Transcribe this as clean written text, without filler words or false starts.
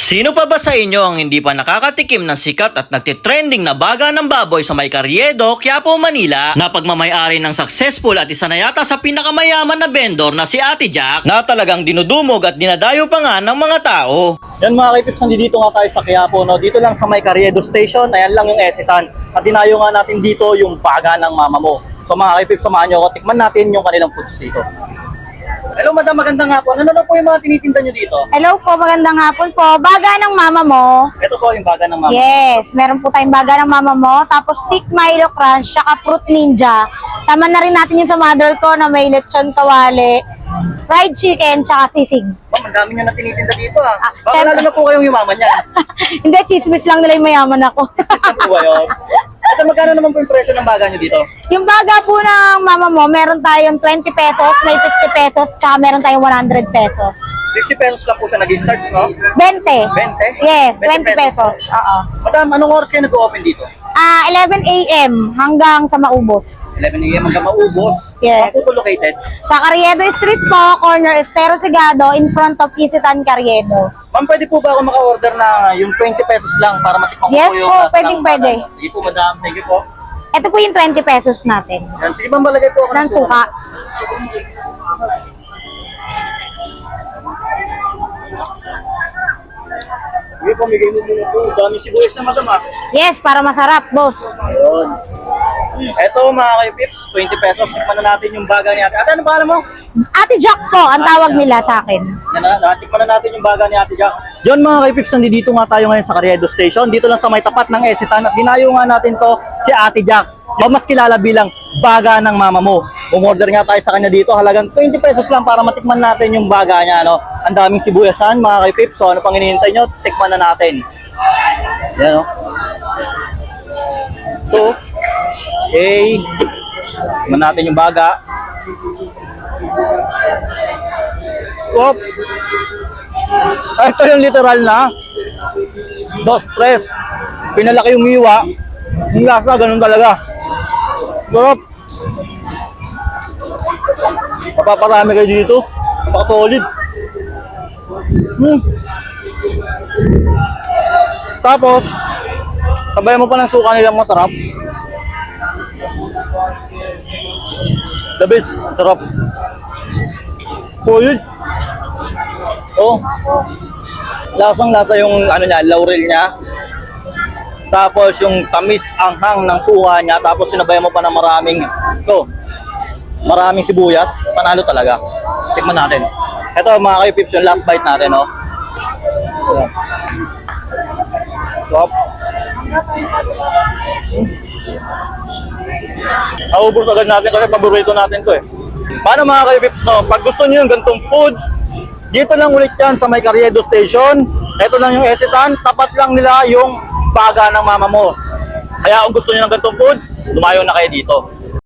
Sino pa ba sa inyo ang hindi pa nakakatikim ng sikat at nagtitrending na baga ng baboy sa May Carriedo, Quiapo, Manila na pagmamayari ng successful at isa na yata sa pinakamayaman na vendor na si Ate Jack na talagang dinudumog at dinadayo pa nga ng mga tao. Yan mga kaipips, nandito nga tayo sa Quiapo, no? Dito lang sa May Carriedo Station, ayan lang yung Esitan. At dinayo nga natin dito yung baga ng mama mo. So mga kaipips, samahan nyo ako, tikman natin yung kanilang foods dito. Hello madam, magandang hapon. Ano na po yung mga tinitinda nyo dito? Hello po, magandang hapon po. Baga ng mama mo. Ito po yung baga ng mama. Yes, meron po tayong baga ng mama mo. Tapos stick Milo Crunch, saka fruit ninja. Tama na rin natin yung sa mother ko na may lechon kawali, fried chicken, saka sisig. Ma'am, ang dami nyo na tinitinda dito ah. Baka syempre. lalo na po kayong yumaman yan. Hindi, chismis lang nila yung mayaman ako. System po ba yun? Ito, magkano naman po yung presyo ng baga nyo dito? Yung baga po ng mama mo, meron tayong 20 pesos, may 50 pesos, saka meron tayong 100 pesos. 50 pesos lang po siya nag-start, no? 20. 20? Yes, 20 20 pesos. Oo. Madam, anong oras kayo nag-open dito? 11 a.m. hanggang sa maubos. 11 a.m. hanggang maubos. Yes. Saan po located? Sa Carriedo Street po, corner Estero Sigado, in front of Isitan Carriedo. Ma'am, pwede po ba ako maka-order na yung 20 pesos lang para matikman ko Yes po yung po, lasa pwedeng ng pwede. baga? Sige po, madam. Thank you po. Ito po yung 20 pesos natin. Yan. Sige ma'am, balagay po ako Ng suka. Sige po, bigay mo muna po. Dami sibuyas na madam ah. Yes, para masarap, boss. Ayun. Eto mga kay-pips, 20 pesos. Tikman na natin yung baga ni ate. Ate, ano pangalan mo? Ate Jack po, ang tawag nila sa akin. Yan na, tikman na natin yung baga ni ate Jack. Yun mga kay-pips, nandito nga tayo ngayon sa Carriedo Station. Dito lang sa may tapat ng Esitan. At dinayo nga natin to si Ate Jack. O mas kilala bilang baga ng mama mo. Umorder nga tayo sa kanya dito. Halagang 20 pesos lang para matikman natin yung baga niya. No? Ang daming sibuyasan mga kay-pips. So ano pang hinihintay nyo? Tikman na natin. Yan o. Ito. Okay. Tikman natin yung baga. Wop. Ito yung literal na dos tres. Pinalaki yung hiwa. Yung lasa, ganun talaga. Sarap. Mapaparami kayo dito. Napaka-solid. Tapos, sabayan mo pa ng suka nilang masarap. The best. Sarap. Solid. Oh. Lasang-lasa yung ano niya, laurel niya. Tapos yung tamis anghang ng suka niya, tapos sinabayan mo pa ng maraming sibuyas, panalo talaga. Tikman natin. Ito mga kay-pips, yung last bite natin, no. Top. Naubos agad natin kasi paborito natin to eh. Paano mga kay-pips, no? Pag gusto niyo yung gantong foods, dito lang ulit yan sa May Carriedo Station. Ito lang yung Esitan, tapat lang nila yung baga ng mama mo. Kaya kung gusto niyo ng gantong foods, lumayo na kayo dito.